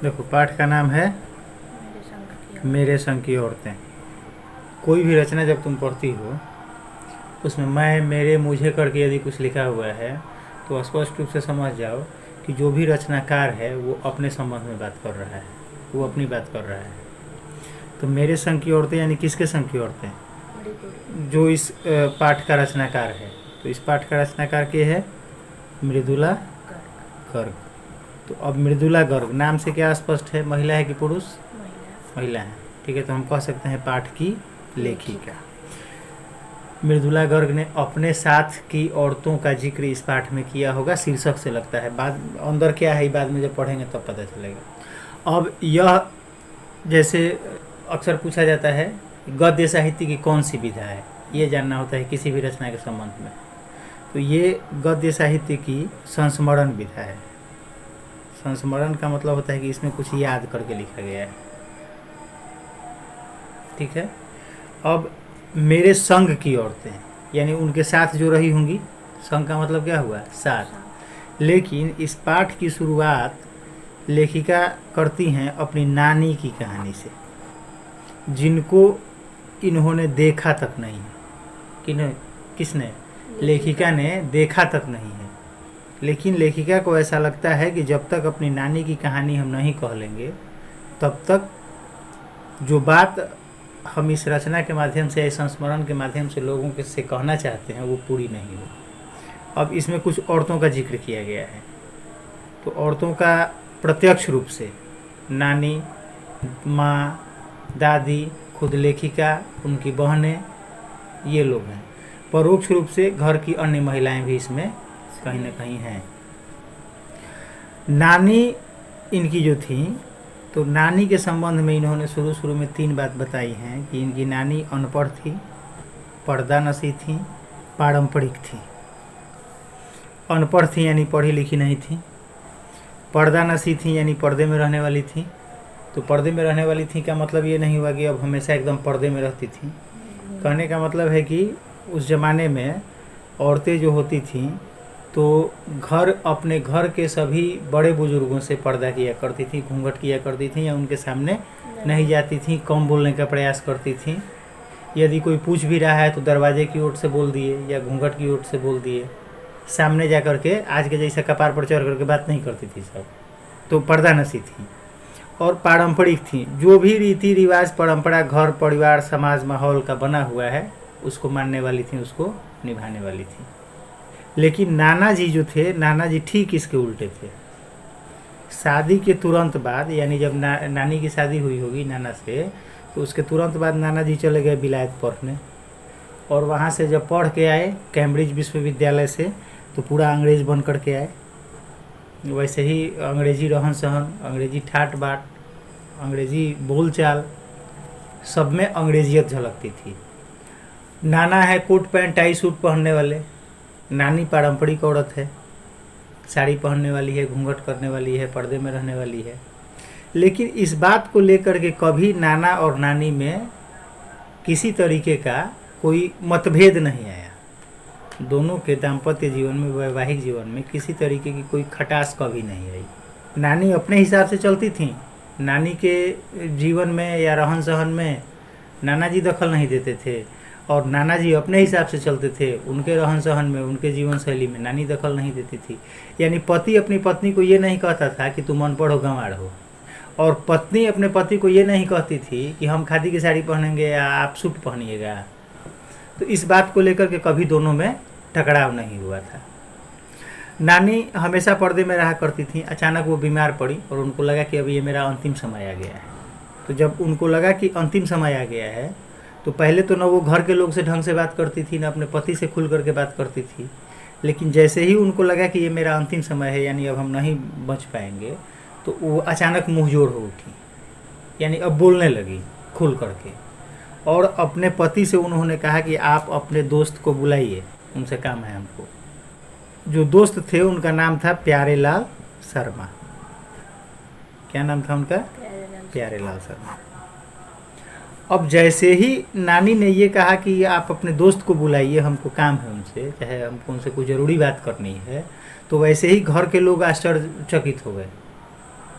देखो, पाठ का नाम है मेरे संग की औरतें। कोई भी रचना जब तुम पढ़ती हो, उसमें मैं, मेरे, मुझे करके यदि कुछ लिखा हुआ है, तो स्पष्ट रूप से समझ जाओ कि जो भी रचनाकार है वो अपने संबंध में बात कर रहा है, वो अपनी बात कर रहा है। तो मेरे संग की औरतें यानी किसके संग की औरतें? जो इस पाठ का रचनाकार है। तो इस पाठ का रचनाकार के है? मृदुला गर्ग। तो अब मृदुला गर्ग नाम से क्या स्पष्ट है, महिला है कि पुरुष? महिला है। ठीक है, तो हम कह सकते हैं पाठ की लेखिका। मृदुला गर्ग ने अपने साथ की औरतों का जिक्र इस पाठ में किया होगा, शीर्षक से लगता है। बाद अंदर क्या है बाद में जब पढ़ेंगे तब पता चलेगा। अब यह जैसे अक्सर पूछा जाता है, गद्य साहित्य की कौन सी विधा है, ये जानना होता है किसी भी रचना के संबंध में। तो ये गद्य साहित्य की संस्मरण विधा है। संस्मरण का मतलब होता है कि इसमें कुछ याद करके लिखा गया है। ठीक है। अब मेरे संग की औरतें यानी उनके साथ जो रही होंगी। संग का मतलब क्या हुआ? साथ। लेकिन इस पाठ की शुरुआत लेखिका करती हैं अपनी नानी की कहानी से, जिनको इन्होंने देखा तक नहीं है। किसने? लेखिका ने देखा तक नहीं है। लेकिन लेखिका को ऐसा लगता है कि जब तक अपनी नानी की कहानी हम नहीं कह लेंगे, तब तक जो बात हम इस रचना के माध्यम से, इस संस्मरण के माध्यम से लोगों के से कहना चाहते हैं, वो पूरी नहीं हो। अब इसमें कुछ औरतों का जिक्र किया गया है। तो औरतों का प्रत्यक्ष रूप से नानी, माँ, दादी, खुद लेखिका, उनकी बहनें, ये लोग हैं। परोक्ष रूप से घर की अन्य महिलाएं भी इसमें कहीं ना कहीं हैं। नानी इनकी जो थी, तो नानी के संबंध में इन्होंने शुरू में 3 बात बताई हैं कि इनकी नानी अनपढ़ थी, पर्दा नशी थी, पारंपरिक थी। अनपढ़ थी यानी पढ़ी लिखी नहीं थी। पर्दा नशी थी यानी पर्दे में रहने वाली थी। तो पर्दे में रहने वाली थी का मतलब ये नहीं हुआ कि अब हमेशा एकदम पर्दे में रहती थी। कहने का मतलब है कि उस ज़माने में औरतें जो होती थीं, तो अपने घर के सभी बड़े बुजुर्गों से पर्दा किया करती थी, घूंघट किया करती थी, या उनके सामने नहीं जाती थी, कम बोलने का प्रयास करती थी। यदि कोई पूछ भी रहा है तो दरवाजे की ओर से बोल दिए या घूंघट की ओर से बोल दिए। सामने जा कर के आज के जैसा कपार पर चढ़ करके बात नहीं करती थी सब। तो पर्दा नशी थी और पारंपरिक थी। जो भी रीति रिवाज, परंपरा, घर परिवार, समाज, माहौल का बना हुआ है, उसको मानने वाली थी, उसको निभाने वाली थी। लेकिन नाना जी जो थे, नाना जी ठीक इसके उल्टे थे। शादी के तुरंत बाद, यानी जब नानी की शादी हुई होगी नाना से, तो उसके तुरंत बाद नाना जी चले गए विलायत पढ़ने। और वहाँ से जब पढ़ के आए कैम्ब्रिज विश्वविद्यालय से, तो पूरा अंग्रेज बन कर के आए। वैसे ही अंग्रेजी रहन सहन, अंग्रेजी ठाट बाट, अंग्रेजी बोलचाल, सब में अंग्रेजियत झलकती थी। नाना है कोट पैंट टाई सूट पहनने वाले, नानी पारंपरिक औरत है, साड़ी पहनने वाली है, घूंघट करने वाली है, पर्दे में रहने वाली है। लेकिन इस बात को लेकर के कभी नाना और नानी में किसी तरीके का कोई मतभेद नहीं आया। दोनों के दाम्पत्य जीवन में, वैवाहिक जीवन में किसी तरीके की कोई खटास कभी नहीं आई। नानी अपने हिसाब से चलती थी। नानी के जीवन में या रहन सहन में नाना जी दखल नहीं देते थे, और नाना जी अपने हिसाब से चलते थे। उनके रहन सहन में, उनके जीवन शैली में नानी दखल नहीं देती थी। यानी पति अपनी पत्नी को ये नहीं कहता था कि तुम अनपढ़ हो, गंवार हो, और पत्नी अपने पति को ये नहीं कहती थी कि हम खादी की साड़ी पहनेंगे या आप सूट पहनिएगा। तो इस बात को लेकर के कभी दोनों में टकराव नहीं हुआ था। नानी हमेशा पर्दे में रहा करती थी। अचानक वो बीमार पड़ी और उनको लगा कि अब ये मेरा अंतिम समय आ गया है। तो जब उनको लगा कि अंतिम समय आ गया है, तो पहले तो न वो घर के लोग से ढंग से बात करती थी, न अपने पति से खुल करके बात करती थी। लेकिन जैसे ही उनको लगा कि ये मेरा अंतिम समय है, यानी अब हम नहीं बच पाएंगे, तो वो अचानक मुँहजोड़ हो उठी, यानी अब बोलने लगी खुल करके। और अपने पति से उन्होंने कहा कि आप अपने दोस्त को बुलाइए, उनसे काम है हमको। जो दोस्त थे उनका नाम था प्यारेलाल शर्मा। क्या नाम था उनका? प्यारेलाल शर्मा। अब जैसे ही नानी ने ये कहा कि आप अपने दोस्त को बुलाइए, हमको काम है उनसे, चाहे हमको उनसे कोई ज़रूरी बात करनी है, तो वैसे ही घर के लोग आश्चर्यचकित हो गए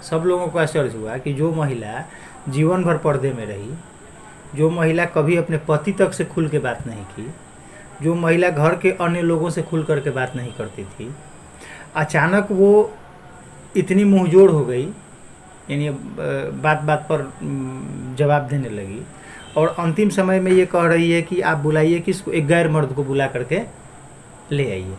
सब लोगों को आश्चर्य हुआ कि जो महिला जीवन भर पर्दे में रही, जो महिला कभी अपने पति तक से खुल के बात नहीं की, जो महिला घर के अन्य लोगों से खुल करके बात नहीं करती थी, अचानक वो इतनी मुंहजोड़ हो गई, यानी बात बात पर जवाब देने लगी और अंतिम समय में ये कह रही है कि आप बुलाइए कि इसको, एक गैर मर्द को बुला करके ले आइए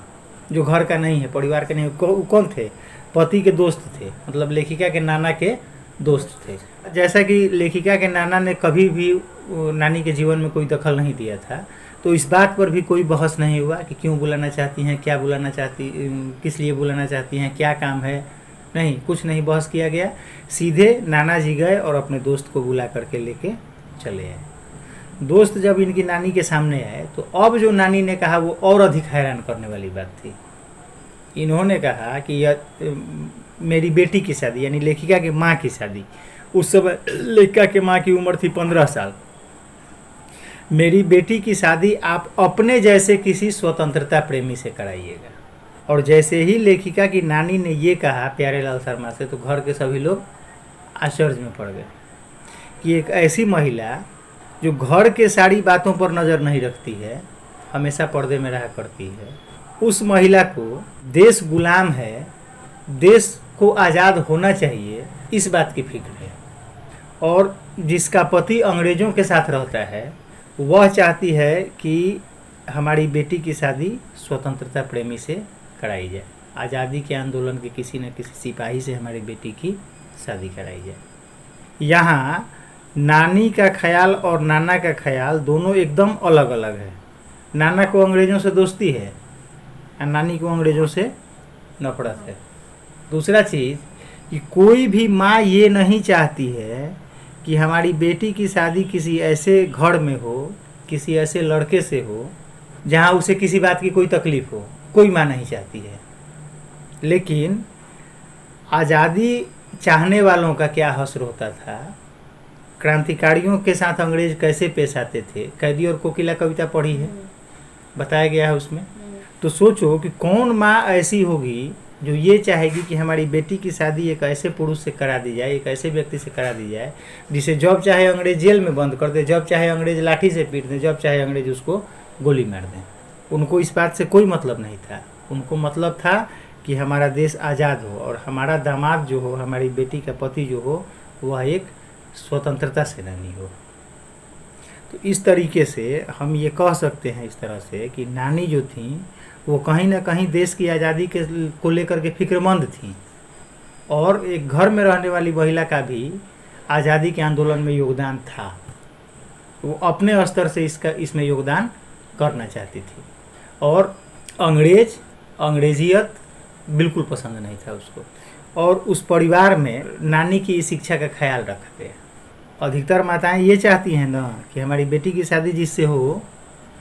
जो घर का नहीं है, परिवार का नहीं है। कौन थे? पति के दोस्त थे, मतलब लेखिका के नाना के दोस्त थे। जैसा कि लेखिका के नाना ने कभी भी नानी के जीवन में कोई दखल नहीं दिया था, तो इस बात पर भी कोई बहस नहीं हुआ कि क्यों बुलाना चाहती हैं, क्या बुलाना चाहती, किस लिए बुलाना चाहती हैं, क्या काम है, नहीं, कुछ नहीं बहस किया गया। सीधे नाना जी गए और अपने दोस्त को बुला करके लेके चले आए। दोस्त जब इनकी नानी के सामने आए तो अब जो नानी ने कहा वो और अधिक हैरान करने वाली बात थी। इन्होंने कहा कि यह मेरी बेटी की शादी, यानी लेखिका की माँ की शादी, उस समय लेखिका की माँ की उम्र थी 15 साल। मेरी बेटी की शादी आप अपने जैसे किसी स्वतंत्रता प्रेमी से कराइएगा। और जैसे ही लेखिका की नानी ने ये कहा प्यारेलाल शर्मा से, तो घर के सभी लोग आश्चर्य में पड़ गए कि एक ऐसी महिला जो घर के सारी बातों पर नज़र नहीं रखती है, हमेशा पर्दे में रहा करती है, उस महिला को देश गुलाम है, देश को आज़ाद होना चाहिए, इस बात की फिक्र है। और जिसका पति अंग्रेज़ों के साथ रहता है, वह चाहती है कि हमारी बेटी की शादी स्वतंत्रता प्रेमी से कराई जाए, आज़ादी के आंदोलन के किसी न किसी सिपाही से हमारी बेटी की शादी कराई जाए। यहाँ नानी का ख्याल और नाना का ख्याल दोनों एकदम अलग अलग है। नाना को अंग्रेज़ों से दोस्ती है और नानी को अंग्रेज़ों से नफरत है। दूसरा चीज़ कि कोई भी माँ ये नहीं चाहती है कि हमारी बेटी की शादी किसी ऐसे घर में हो, किसी ऐसे लड़के से हो जहाँ उसे किसी बात की कोई तकलीफ़ हो, कोई माँ नहीं चाहती है। लेकिन आज़ादी चाहने वालों का क्या हश्र होता था, क्रांतिकारियों के साथ अंग्रेज कैसे पेश आते थे। कैदी और कोकिला कविता पढ़ी है, बताया गया है उसमें। तो सोचो कि कौन माँ ऐसी होगी जो ये चाहेगी कि हमारी बेटी की शादी एक ऐसे पुरुष से करा दी जाए, एक ऐसे व्यक्ति से करा दी जाए जिसे जब चाहे अंग्रेज जेल में बंद कर दे, जब चाहे अंग्रेज लाठी से पीट दें, जब चाहे अंग्रेज उसको गोली मार दें। उनको इस बात से कोई मतलब नहीं था। उनको मतलब था कि हमारा देश आज़ाद हो और हमारा दामाद जो हो, हमारी बेटी का पति जो हो, वह एक स्वतंत्रता सेनानी हो। तो इस तरीके से हम ये कह सकते हैं इस तरह से कि नानी जो थी वो कहीं ना कहीं देश की आज़ादी के को लेकर के फिक्रमंद थी और एक घर में रहने वाली महिला का भी आज़ादी के आंदोलन में योगदान था। वो अपने स्तर से इसमें योगदान करना चाहती थी और अंग्रेजियत बिल्कुल पसंद नहीं था उसको। और उस परिवार में नानी की शिक्षा का ख्याल रखा गया। अधिकतर माताएं ये चाहती हैं ना कि हमारी बेटी की शादी जिससे हो,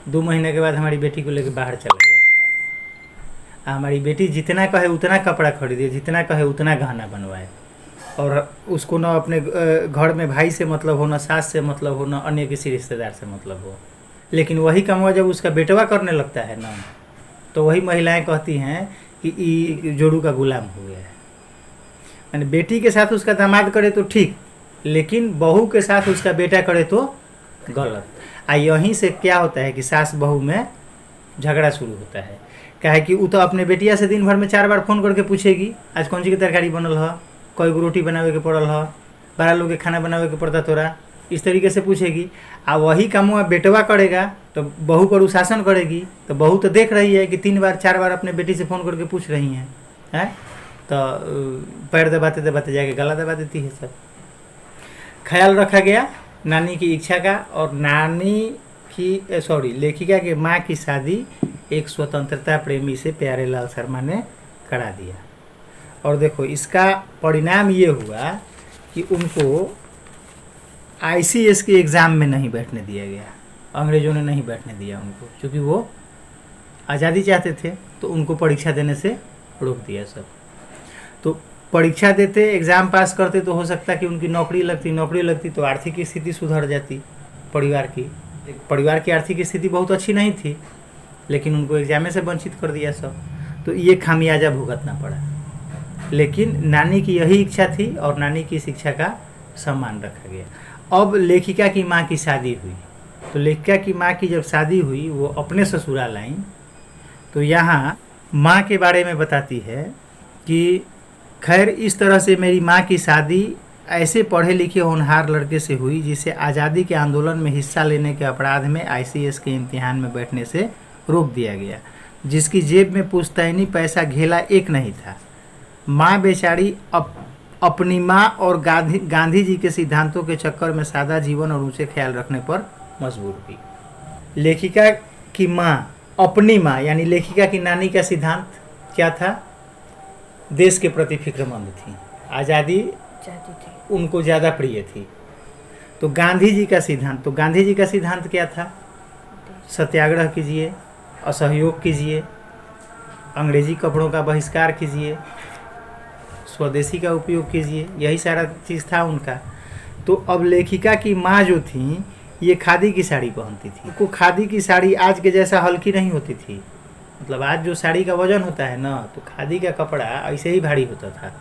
2 महीने के बाद हमारी बेटी को लेकर बाहर चला जाए, हमारी बेटी जितना कहे उतना कपड़ा खरीदे, जितना कहे उतना गहना बनवाए, और उसको ना अपने घर में भाई से मतलब हो, ना सास से मतलब हो, ना अन्य किसी रिश्तेदार से मतलब हो। लेकिन वही काम जब उसका बेटवा करने लगता है ना, तो वही महिलाएं कहती हैं कि ये जोड़ू का गुलाम हो गया है। यानी बेटी के साथ उसका दामाद करे तो ठीक, लेकिन बहू के साथ उसका बेटा करे तो गलत। यहीं से क्या होता है कि सास बहू में झगड़ा शुरू होता है। क्या है कि वो तो अपने बेटिया से दिन भर में 4 बार फ़ोन करके पूछेगी आज कौन सी की तरकारी बनल है, कई गो रोटी बनावे के पड़ल है, 12 लोग के खाना बनावे के पड़ता तोरा, इस तरीके से पूछेगी। वही काम बेटवा करेगा तो बहू पर शासन करेगी। तो बहू तो देख रही है कि 3 बार 4 बार अपने बेटी से फ़ोन करके पूछ रही हैं, तो पैर दबाते दबाते जाके गला दबा देती है। सब ख्याल रखा गया नानी की इच्छा का, और लेखिका के माँ की शादी एक स्वतंत्रता प्रेमी से प्यारेलाल शर्मा ने करा दिया। और देखो इसका परिणाम ये हुआ कि उनको ICS के एग्ज़ाम में नहीं बैठने दिया गया। अंग्रेज़ों ने नहीं बैठने दिया उनको, क्योंकि वो आज़ादी चाहते थे, तो उनको परीक्षा देने से रोक दिया सब। तो परीक्षा देते, एग्ज़ाम पास करते तो हो सकता कि उनकी नौकरी लगती तो आर्थिक स्थिति सुधर जाती परिवार की आर्थिक स्थिति बहुत अच्छी नहीं थी, लेकिन उनको एग्जाम से वंचित कर दिया सब। तो ये खामियाजा भुगतना पड़ा। लेकिन नानी की यही इच्छा थी और नानी की इस इच्छा का सम्मान रखा गया। अब लेखिका की माँ की शादी हुई, तो लेखिका की माँ की जब शादी हुई वो अपने ससुराल आई, तो यहाँ माँ के बारे में बताती है कि खैर इस तरह से मेरी माँ की शादी ऐसे पढ़े लिखे होनहार लड़के से हुई जिसे आज़ादी के आंदोलन में हिस्सा लेने के अपराध में ICS के इम्तिहान में बैठने से रोक दिया गया, जिसकी जेब में पुश्तैनी पैसा घेला एक नहीं था। माँ बेचारी अपनी माँ और गांधी जी के सिद्धांतों के चक्कर में सादा जीवन और ऊंचे ख्याल रखने पर मजबूर हुई। लेखिका की माँ, अपनी माँ यानी लेखिका की नानी का सिद्धांत क्या था? देश के प्रति फिक्रमंद थी, आज़ादी उनको ज़्यादा प्रिय थी। तो गांधी जी का सिद्धांत, तो गांधी जी का सिद्धांत क्या था? सत्याग्रह कीजिए, असहयोग कीजिए, अंग्रेजी कपड़ों का बहिष्कार कीजिए, स्वदेशी का उपयोग कीजिए, यही सारा चीज़ था उनका। तो अब लेखिका की माँ जो थी ये खादी की साड़ी पहनती थी। को खादी की साड़ी आज के जैसा हल्की नहीं होती थी, मतलब आज जो साड़ी का वजन होता है ना, तो खादी का कपड़ा ऐसे ही भारी होता था।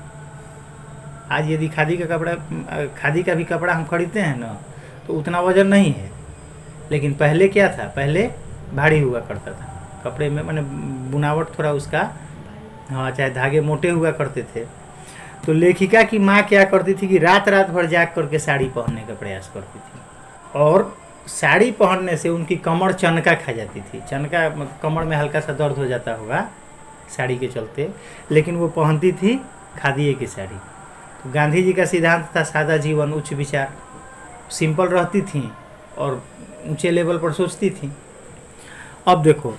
आज यदि खादी का भी कपड़ा हम खरीदते हैं ना, तो उतना वजन नहीं है, लेकिन पहले क्या था? पहले भारी हुआ करता था कपड़े में, माने बुनावट थोड़ा उसका, हाँ, चाहे धागे मोटे हुआ करते थे। तो लेखिका की माँ क्या करती थी कि रात भर जाग करके साड़ी पहनने का प्रयास करती थी, और साड़ी पहनने से उनकी कमर चनका खा जाती थी। चनका कमर में हल्का सा दर्द हो जाता होगा साड़ी के चलते, लेकिन वो पहनती थी खादी की साड़ी। तो गांधी जी का सिद्धांत था सादा जीवन उच्च विचार, सिंपल रहती थी और ऊंचे लेवल पर सोचती थी। अब देखो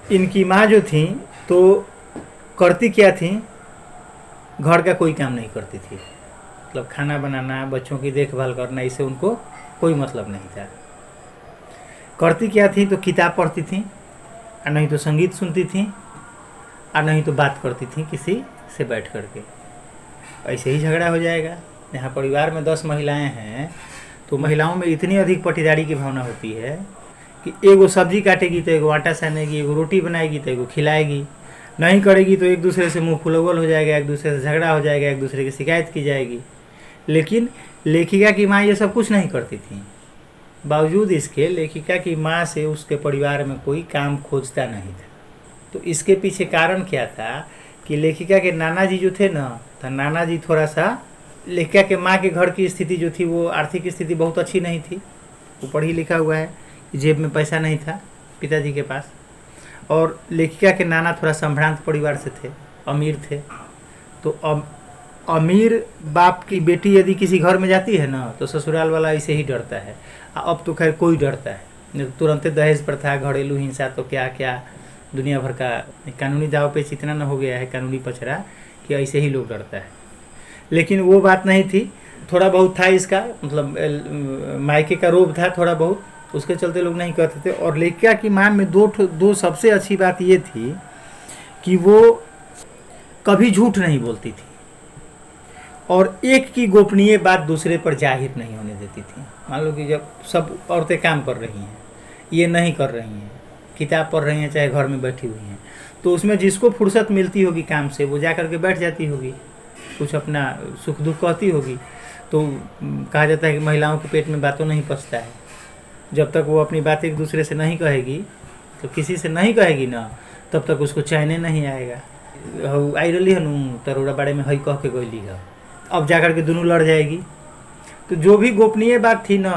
इनकी माँ जो थी तो करती क्या थी? घर का कोई काम नहीं करती थी, मतलब खाना बनाना, बच्चों की देखभाल करना, इससे उनको कोई मतलब नहीं था। करती क्या थी? तो किताब पढ़ती थी, और नहीं तो संगीत सुनती थी, और नहीं तो बात करती थी किसी से बैठ करके। ऐसे ही झगड़ा हो जाएगा। यहाँ परिवार में 10 महिलाएं हैं, तो महिलाओं में इतनी अधिक पटीदारी की भावना होती है कि एगो सब्जी काटेगी तो एगो आटा सानेगी, एगो रोटी बनाएगी तो एगो खिलाएगी, नहीं करेगी तो एक दूसरे से मुँह फुलौल हो जाएगा, एक दूसरे से झगड़ा हो जाएगा, एक दूसरे की शिकायत की जाएगी। लेकिन लेखिका की माँ ये सब कुछ नहीं करती थी। बावजूद इसके लेखिका की माँ से उसके परिवार में कोई काम खोजता नहीं था। तो इसके पीछे कारण क्या था कि लेखिका के नाना जी जो थे ना, तो नाना जी थोड़ा सा, लेखिका के माँ के घर की स्थिति जो थी वो आर्थिक स्थिति बहुत अच्छी नहीं थी। वो पढ़ी लिखा हुआ है, जेब में पैसा नहीं था पिताजी के पास, और लेखिका के नाना थोड़ा संभ्रांत परिवार से थे, अमीर थे। तो अमीर बाप की बेटी यदि किसी घर में जाती है ना, तो ससुराल वाला ऐसे ही डरता है। अब तो खैर कोई डरता है, तुरंत दहेज प्रथा, घरेलू हिंसा, तो क्या क्या दुनिया भर का कानूनी दाव पेच इतना न हो गया है, कानूनी पचड़ा, कि ऐसे ही लोग डरता है। लेकिन वो बात नहीं थी, थोड़ा बहुत था इसका, मतलब मायके का रोब था थोड़ा बहुत, उसके चलते लोग नहीं करते थे। और लेखिका की माँ में दो सबसे अच्छी बात ये थी कि वो कभी झूठ नहीं बोलती थी, और एक की गोपनीय बात दूसरे पर जाहिर नहीं होने देती थी। मान लो कि जब सब औरतें काम कर रही हैं, ये नहीं कर रही हैं, किताब पढ़ रही हैं, चाहे घर में बैठी हुई हैं, तो उसमें जिसको फुर्सत मिलती होगी काम से वो जा करके बैठ जाती होगी, कुछ अपना सुख दुख कहती होगी। तो कहा जाता है कि महिलाओं के पेट में बातों नहीं पचता है। जब तक वो अपनी बात एक दूसरे से नहीं कहेगी, तो किसी से नहीं कहेगी ना, तब तक उसको चैन नहीं आएगा। आई रही हनु तरोड़ा बारे में हई कह के गईली है, अब जा कर के दोनों लड़ जाएगी। तो जो भी गोपनीय बात थी ना,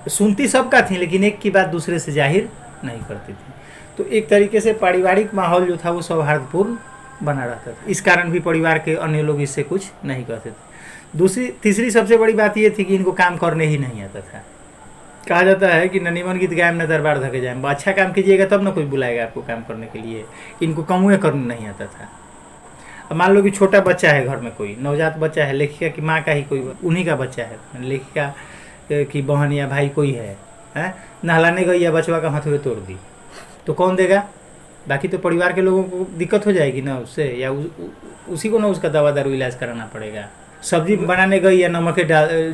सुनती सबका थी, लेकिन एक की बात दूसरे से जाहिर नहीं करती थी। तो एक तरीके से पारिवारिक माहौल जो था वो सौहार्दपूर्ण बना रहता था। इस कारण भी परिवार के अन्य लोग इससे कुछ नहीं कहते थे। तीसरी सबसे बड़ी बात ये थी कि इनको काम करने ही नहीं आता था। कहा जाता है कि ननीमन गीत गायब न दरबार धके जाए, अच्छा काम कीजिएगा तब ना कोई बुलाएगा आपको काम करने के लिए। इनको कमुए करने नहीं आता था। अब मान लो कि छोटा बच्चा है घर में, कोई नवजात बच्चा है, लेखिका की माँ का ही कोई उन्हीं का बच्चा है, लेखिका की बहन या भाई कोई है, नहलाने गई या बचवा का हथवे तोड़ दी, तो कौन देगा? बाकी तो परिवार के लोगों को दिक्कत हो जाएगी ना उससे, या उसी को ना उसका दवा दारू इलाज कराना पड़ेगा। सब्जी बनाने गई या नमक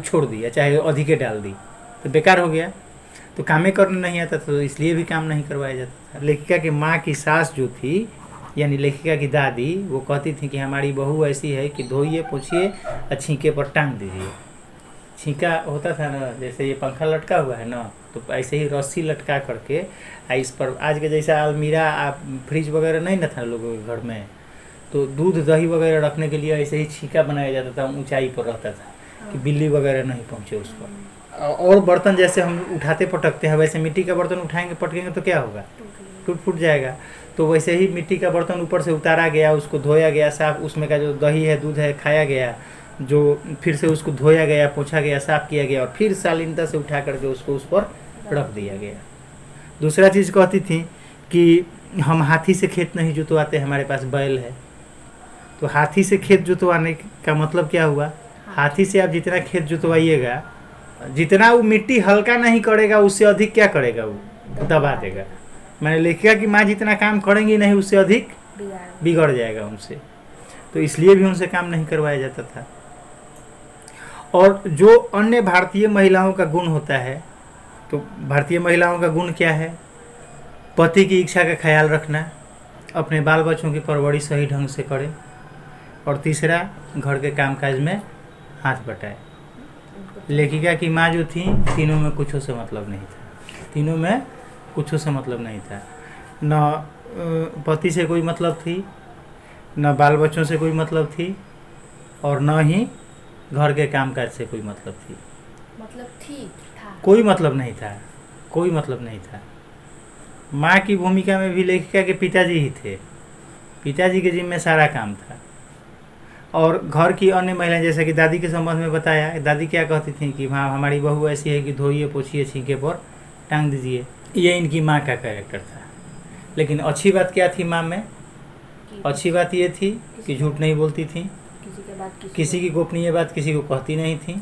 छोड़ दी, या चाहे अधिके डाल दी, तो बेकार हो गया। तो कामें करने नहीं आता, तो इसलिए भी काम नहीं करवाया जाता था। लेखिका की माँ की सास जो थी यानी लेखिका की दादी वो कहती थी कि हमारी बहू ऐसी है कि धोइए पोछिए और छींके पर टांग दीजिए। छींका होता था ना, जैसे ये पंखा लटका हुआ है ना, तो ऐसे ही रस्सी लटका करके इस पर आज के जैसा अलमीरा फ्रिज वगैरह नहीं ना था लोगों के घर में, तो दूध दही वगैरह रखने के लिए ऐसे ही छींका बनाया जाता था, ऊंचाई पर रहता था कि बिल्ली वगैरह नहीं पहुँचे उस पर। और बर्तन जैसे हम उठाते पटकते हैं वैसे मिट्टी का बर्तन उठाएंगे पटकेंगे तो क्या होगा, टूट फूट जाएगा। तो वैसे ही मिट्टी का बर्तन ऊपर से उतारा गया, उसको धोया गया साफ, उसमें का जो दही है दूध है खाया गया, जो फिर से उसको धोया गया पोछा गया साफ किया गया और फिर शालीनता से उठा करके उसको उस पर रख दिया गया। दूसरा चीज़ कहती थी कि हम हाथी से खेत नहीं जुतवाते, हमारे पास बैल है। तो हाथी से खेत जुतवाने का मतलब क्या हुआ, हाथी से आप जितना खेत जुतवाइएगा, जितना वो मिट्टी हल्का नहीं करेगा उससे अधिक क्या करेगा, वो दबा देगा। मैंने लेखिका कि माँ जितना काम करेंगी नहीं उससे अधिक बिगड़ जाएगा उनसे, तो इसलिए भी उनसे काम नहीं करवाया जाता था। और जो अन्य भारतीय महिलाओं का गुण होता है, तो भारतीय महिलाओं का गुण क्या है, पति की इच्छा का ख्याल रखना, अपने बाल बच्चों की परवरिश सही ढंग से करें, और तीसरा घर के कामकाज में हाथ बटाए। लेखिका की माँ जो थी तीनों में कुछ से मतलब नहीं था, तीनों में कुछ से मतलब नहीं था। न पति से कोई मतलब थी, न बाल बच्चों से कोई मतलब थी, और न ही घर के कामकाज से कोई मतलब थी। मतलब थी था, कोई मतलब नहीं था, कोई मतलब नहीं था। माँ की भूमिका में भी लेखिका के पिताजी ही थे, पिताजी के जिम्मे सारा काम था। और घर की अन्य महिलाएं, जैसे कि दादी के संबंध में बताया, दादी क्या कहती थी कि हाँ हमारी बहू ऐसी है कि धोइए पोछिए छींके पर टांग दीजिए। ये इनकी माँ का कैरेक्टर था। लेकिन अच्छी बात क्या थी माँ में, अच्छी बात ये थी कि झूठ नहीं बोलती थी, किसी की गोपनीय बात किसी को कहती नहीं थी,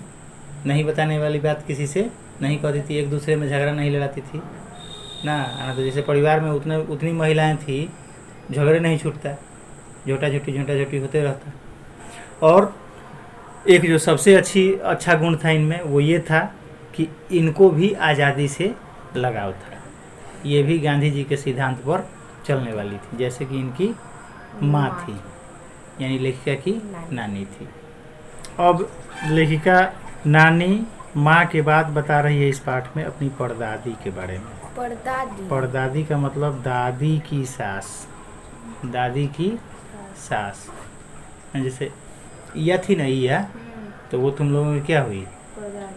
नहीं बताने वाली बात किसी से नहीं कहती थी, एक दूसरे में झगड़ा नहीं लड़ाती थी ना। तो जैसे परिवार में उतनी महिलाएं थी, झगड़े नहीं छूटता, झोटा झोटी होते रहता। और एक जो सबसे अच्छा गुण था इनमें वो ये था कि इनको भी आज़ादी से लगाव था। ये भी गांधी जी के सिद्धांत पर चलने वाली थी, जैसे कि इनकी माँ थी, यानी लेखिका की नानी थी। अब लेखिका नानी माँ के बाद बता रही है इस पाठ में अपनी परदादी के बारे में। परदादी का मतलब दादी की सास, दादी की सास। जैसे या थी ना या, तो वो तुम लोगों की क्या हुई,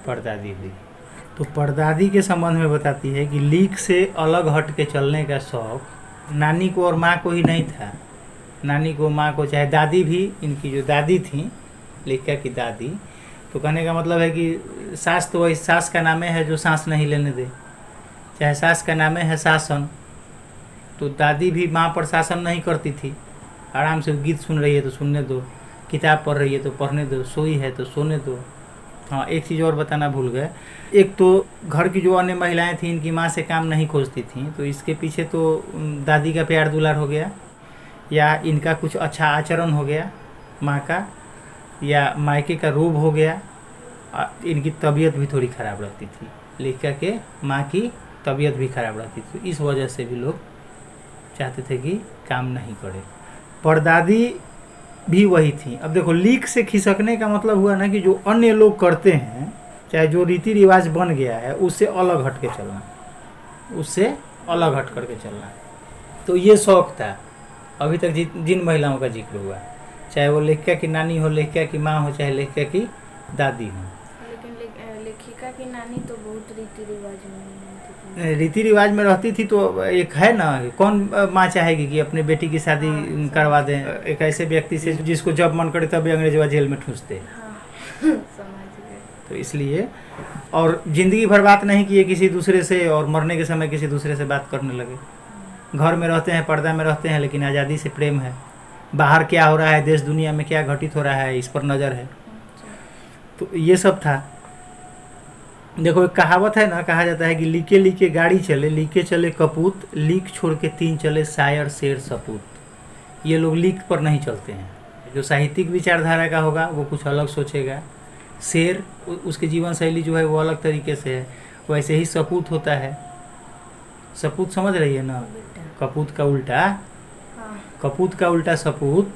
परदादी हुई। तो परदादी के संबंध में बताती है कि लीक से अलग हट के चलने का शौक नानी को और माँ को ही नहीं था। नानी को, माँ को, चाहे दादी भी, इनकी जो दादी थी लेखिका की दादी, तो कहने का मतलब है कि सास तो वही सास का नाम है जो सांस नहीं लेने दे, चाहे सास का नाम है शासन। तो दादी भी माँ पर शासन नहीं करती थी, आराम से गीत सुन रही है तो सुनने दो, किताब पढ़ रही है तो पढ़ने दो, सोई है तो सोने दो। हाँ, एक चीज़ और बताना भूल गए, एक तो घर की जो अन्य महिलाएं थीं इनकी माँ से काम नहीं खोजती थीं, तो इसके पीछे तो दादी का प्यार दुलार हो गया, या इनका कुछ अच्छा आचरण हो गया माँ का, या मायके का रूप हो गया। इनकी तबीयत भी थोड़ी ख़राब रहती थी, लेखिका के माँ की तबीयत भी ख़राब रहती थी, इस वजह से भी लोग चाहते थे कि काम नहीं करे। परदादी भी वही थी। अब देखो, लीक से खिसकने का मतलब हुआ ना कि जो अन्य लोग करते हैं, चाहे जो रीति रिवाज बन गया है, उससे अलग हट के चलना, उससे अलग हट करके चलना। तो ये शौक था अभी तक जिन महिलाओं का जिक्र हुआ, चाहे वो लेखिका की नानी हो, लेखिका की माँ हो, चाहे लेखिका की दादी हो। लेकिन लेखिका की नानी तो बहुत रीति रिवाज में रहती थी। तो एक है ना, कौन माँ चाहेगी कि अपने बेटी की शादी करवा दें एक ऐसे व्यक्ति से जिसको जब मन करे तब अंग्रेजवा जेल में ठूस दे। तो इसलिए, और ज़िंदगी भर बात नहीं किए किसी दूसरे से, और मरने के समय किसी दूसरे से बात करने लगे। घर में रहते हैं, पर्दा में रहते हैं, लेकिन आज़ादी से प्रेम है, बाहर क्या हो रहा है, देश दुनिया में क्या घटित हो रहा है, इस पर नज़र है। तो ये सब था। देखो, एक कहावत है ना, कहा जाता है कि लीके लीके गाड़ी चले, लीके चले कपूत, लीक छोड़ के तीन चले शायर शेर सपूत। ये लोग लीक पर नहीं चलते हैं। जो साहित्यिक विचारधारा का होगा वो कुछ अलग सोचेगा, शेर उसकी जीवन शैली जो है वो अलग तरीके से है, वैसे ही सपूत होता है। सपूत समझ रही है ना, कपूत का उल्टा कपूत का उल्टा सपूत,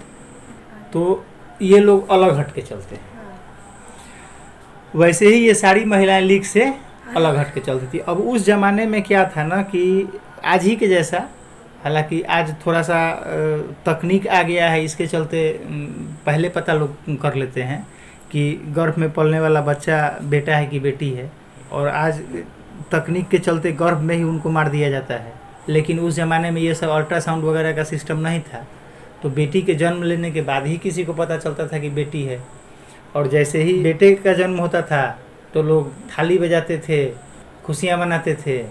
तो ये लोग अलग हट के चलते हैं। हाँ, वैसे ही ये सारी महिलाएं लीग से अलग हट के चलती थी। अब उस ज़माने में क्या था ना कि आज ही के जैसा, हालांकि आज थोड़ा सा तकनीक आ गया है, इसके चलते पहले पता लोग कर लेते हैं कि गर्भ में पलने वाला बच्चा बेटा है कि बेटी है, और आज तकनीक के चलते गर्भ में ही उनको मार दिया जाता है। लेकिन उस ज़माने में ये सब अल्ट्रासाउंड वगैरह का सिस्टम नहीं था, तो बेटी के जन्म लेने के बाद ही किसी को पता चलता था कि बेटी है। और जैसे ही बेटे का जन्म होता था तो लोग थाली बजाते थे, खुशियाँ मनाते थे,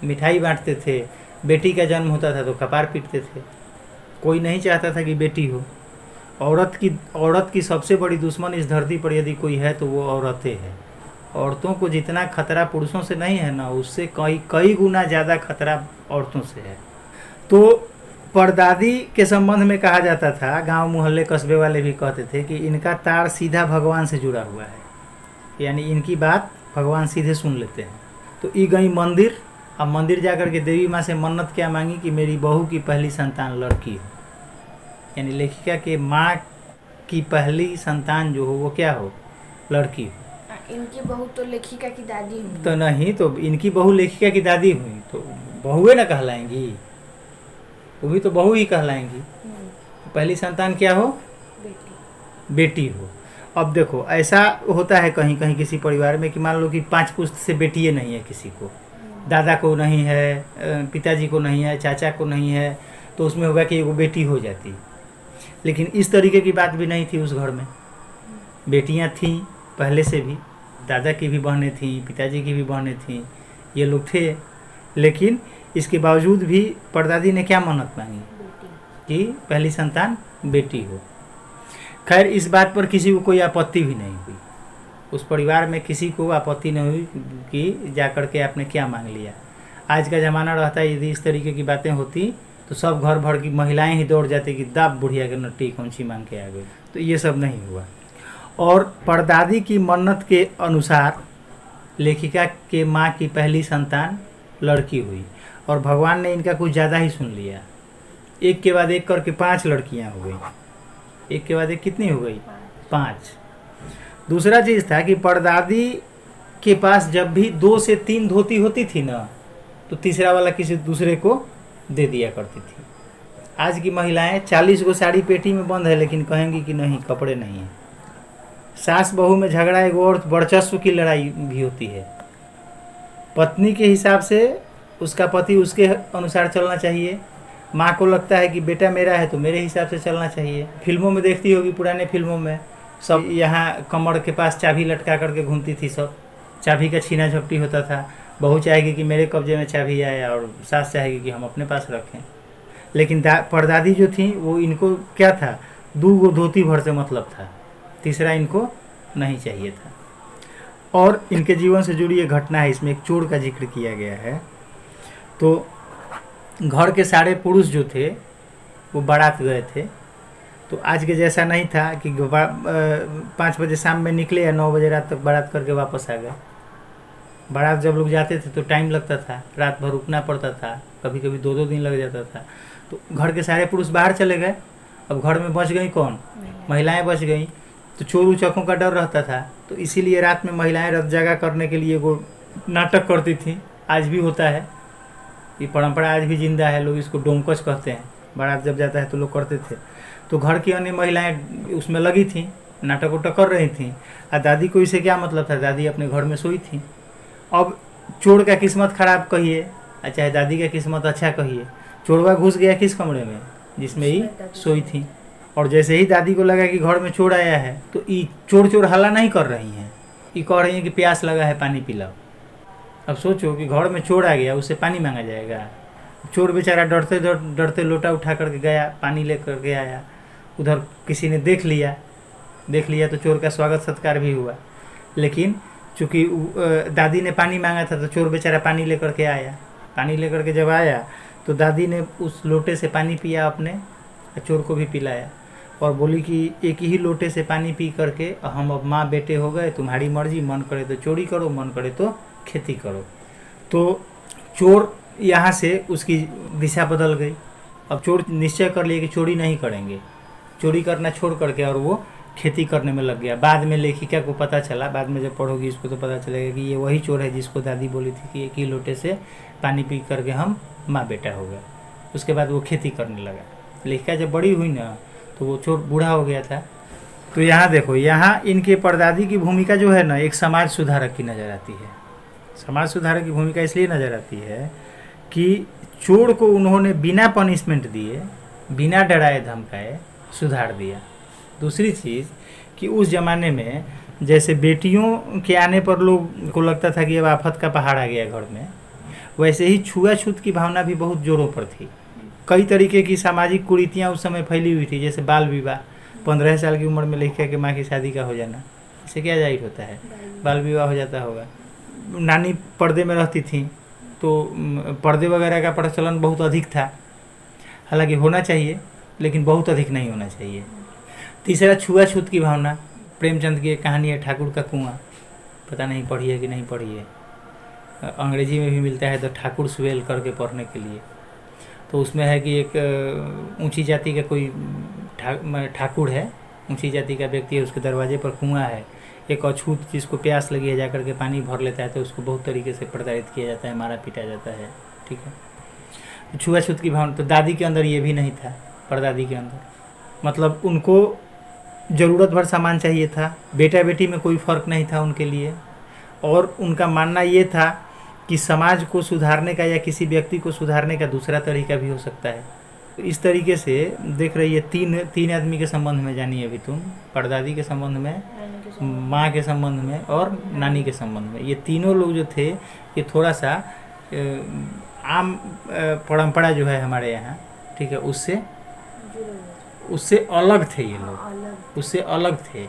मिठाई बांटते थे। बेटी का जन्म होता था तो कपार पीटते थे। कोई नहीं चाहता था कि बेटी हो। औरत की सबसे बड़ी दुश्मन इस धरती पर यदि कोई है तो वो औरतें हैं। औरतों को जितना खतरा पुरुषों से नहीं है ना, उससे कई गुना ज़्यादा खतरा औरतों से है। तो परदादी के संबंध में कहा जाता था, गांव मोहल्ले कस्बे वाले भी कहते थे कि इनका तार सीधा भगवान से जुड़ा हुआ है, यानी इनकी बात भगवान सीधे सुन लेते हैं। तो ई गई मंदिर। अब मंदिर जाकर के देवी माँ से मन्नत क्या मांगी कि मेरी बहू की पहली संतान लड़की हो, यानी लेखिका के माँ की पहली संतान जो हो वो क्या हो, लड़की हो। इनकी बहू तो लेखिका की दादी हुई। तो नहीं, तो इनकी बहू लेखिका की दादी हुई तो बहुएं ना कहलाएंगी, वो भी तो बहू ही कहलाएंगी। पहली संतान क्या हो, बेटी हो। अब देखो ऐसा होता है कहीं कहीं किसी परिवार में कि मान लो कि 5 पुश्त से बेटी नहीं है किसी को, दादा को नहीं है, पिताजी को नहीं है, चाचा को नहीं है, तो उसमें होगा कि एगो बेटी हो जाती। लेकिन इस तरीके की बात भी नहीं थी उस घर में। बेटियां थीं पहले से भी, दादा की भी बहनें थीं, पिताजी की भी बहनें थीं, ये लोग थे। लेकिन इसके बावजूद भी परदादी ने क्या मन्नत मांगी कि पहली संतान बेटी हो। खैर इस बात पर किसी को कोई आपत्ति भी नहीं हुई, उस परिवार में किसी को आपत्ति नहीं हुई कि जाकर के आपने क्या मांग लिया। आज का ज़माना रहता है यदि इस तरीके की बातें होती तो सब घर भर की महिलाएं ही दौड़ जाती कि दाब बुढ़िया के नट्टी कौन सी मांग के आ गई। तो ये सब नहीं हुआ। और परदादी की मन्नत के अनुसार लेखिका के माँ की पहली संतान लड़की हुई, और भगवान ने इनका कुछ ज़्यादा ही सुन लिया। एक के बाद एक करके 5 लड़कियाँ हो गई। एक के बाद एक कितनी हो गई, 5। दूसरा चीज़ था कि परदादी के पास जब भी 2 से 3 धोती होती थी ना, तो तीसरा वाला किसी दूसरे को दे दिया करती थी। आज की महिलाएं 40 को साड़ी पेटी में बंद है, लेकिन कहेंगी कि नहीं कपड़े नहीं हैं। सास बहू में झगड़ा एक और वर्चस्व की लड़ाई भी होती है। पत्नी के हिसाब से उसका पति उसके अनुसार चलना चाहिए। माँ को लगता है कि बेटा मेरा है तो मेरे हिसाब से चलना चाहिए। फिल्मों में देखती होगी, पुराने फिल्मों में सब यहाँ कमर के पास चाबी लटका करके घूमती थी, सब चाबी का छीना झपटी होता था। बहू चाहेगी कि मेरे कब्जे में चाबी आए और सास चाहेगी कि हम अपने पास रखें। लेकिन परदादी जो थी वो इनको क्या था, 2 धोती भर से मतलब था, तीसरा इनको नहीं चाहिए था। और इनके जीवन से जुड़ी एक घटना है, इसमें एक चोर का जिक्र किया गया है। तो घर के सारे पुरुष जो थे वो बारात गए थे। तो आज के जैसा नहीं था कि 5 बजे शाम में निकले या 9 बजे रात तक बारात करके वापस आ गए। बारात जब लोग जाते थे तो टाइम लगता था, रात भर रुकना पड़ता था, कभी कभी 2-2 दिन लग जाता था। तो घर के सारे पुरुष बाहर चले गए। अब घर में बच गई कौन, महिलाएं बच गई। तो चोर उचकों का डर रहता था, तो इसीलिए रात में महिलाएं रात जागा करने के लिए वो नाटक करती थी। आज भी होता है, ये परंपरा आज भी जिंदा है, लोग इसको डोमकच कहते हैं। बारात जब जाता है तो लोग करते थे। तो घर की अन्य महिलाएं उसमें लगी थी, नाटक उटक कर रही थी। और दादी को इससे क्या मतलब था, दादी अपने घर में सोई थी। अब चोर का किस्मत खराब कहिए चाहे दादी का किस्मत अच्छा कहिए, चोरवा घुस गया किस कमरे में, जिसमें ही सोई थी। और जैसे ही दादी को लगा कि घर में चोर आया है, तो ये चोर हल्ला नहीं कर रही हैं, ये कह रही हैं कि प्यास लगा है पानी पिलाओ। अब सोचो कि घर में चोर आ गया, उससे पानी मांगा जाएगा। चोर बेचारा डरते डरते लोटा उठा करके गया, पानी ले करके आया। उधर किसी ने देख लिया तो चोर का स्वागत सत्कार भी हुआ। लेकिन चूँकि दादी ने पानी मांगा था तो चोर बेचारा पानी लेकर के आया। पानी लेकर के जब आया तो दादी ने उस लोटे से पानी पिया अपने, चोर को भी पिलाया, और बोली कि एक ही लोटे से पानी पी करके हम अब माँ बेटे हो गए, तुम्हारी मर्जी, मन करे तो चोरी करो, मन करे तो खेती करो। तो चोर यहाँ से उसकी दिशा बदल गई। अब चोर निश्चय कर लिए कि चोरी नहीं करेंगे, चोरी करना छोड़ करके और वो खेती करने में लग गया। बाद में लेखिका को पता चला, बाद में जब पढ़ोगी इसको तो पता चलेगा कि ये वही चोर है जिसको दादी बोली थी कि एक ही लोटे से पानी पी करके हम माँ बेटा हो गए। उसके बाद वो खेती करने लगा। लेखिका जब बड़ी हुई ना तो वो चोर बूढ़ा हो गया था। तो यहाँ देखो, यहाँ इनके परदादी की भूमिका जो है ना एक समाज सुधारक की नज़र आती है। समाज सुधारक की भूमिका इसलिए नज़र आती है कि चोर को उन्होंने बिना पनिशमेंट दिए, बिना डराए धमकाए सुधार दिया। दूसरी चीज़ कि उस ज़माने में जैसे बेटियों के आने पर लोग को लगता था कि अब आफत का पहाड़ आ गया घर में, वैसे ही छुआछूत की भावना भी बहुत जोरों पर थी। कई तरीके की सामाजिक कुरीतियाँ उस समय फैली हुई थी, जैसे बाल विवाह, 15 साल की उम्र में लेखिका के माँ की शादी का हो जाना, इससे क्या जाहिर होता है बाल विवाह हो जाता होगा। नानी पर्दे में रहती थी तो पर्दे वगैरह का प्रचलन बहुत अधिक था, हालांकि होना चाहिए लेकिन बहुत अधिक नहीं होना चाहिए। तीसरा छुआछूत की भावना। प्रेमचंद की एक कहानी है ठाकुर का कुआं, पता नहीं पढ़ी है कि नहीं पढ़ी है, अंग्रेजी में भी मिलता है द ठाकुर स्वेल करके पढ़ने के लिए। तो उसमें है कि एक ऊंची जाति का कोई ठाकुर है, ऊंची जाति का व्यक्ति है, उसके दरवाजे पर कुआं है। एक अछूत जिसको प्यास लगी है जाकर के पानी भर लेता है तो उसको बहुत तरीके से प्रताड़ित किया जाता है, मारा पीटा जाता है। ठीक है, छुआछूत की भावना। तो दादी के अंदर ये भी नहीं था, परदादी के अंदर, मतलब उनको ज़रूरत भर सामान चाहिए था, बेटा बेटी में कोई फ़र्क नहीं था उनके लिए। और उनका मानना ये था कि समाज को सुधारने का या किसी व्यक्ति को सुधारने का दूसरा तरीका भी हो सकता है। तो इस तरीके से देख रही है तीन आदमी के संबंध में जानिए अभी तुम, परदादी के संबंध में, माँ के संबंध में और नानी के संबंध में। ये तीनों लोग जो थे ये थोड़ा सा आम परंपरा जो है हमारे यहाँ, ठीक है, उससे अलग थे ये लोग, उससे अलग थे,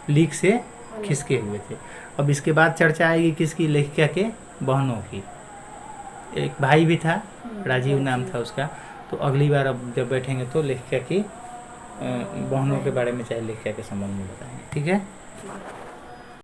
लीक से खिसके हुए थे। अब इसके बाद चर्चा आएगी किसकी, लेखिका के बहनों की। एक भाई भी था, राजीव नाम था उसका। तो अगली बार अब जब बैठेंगे तो लेखिका की बहनों के बारे में, चाहे लेखिका के संबंध में बताएंगे। ठीक है।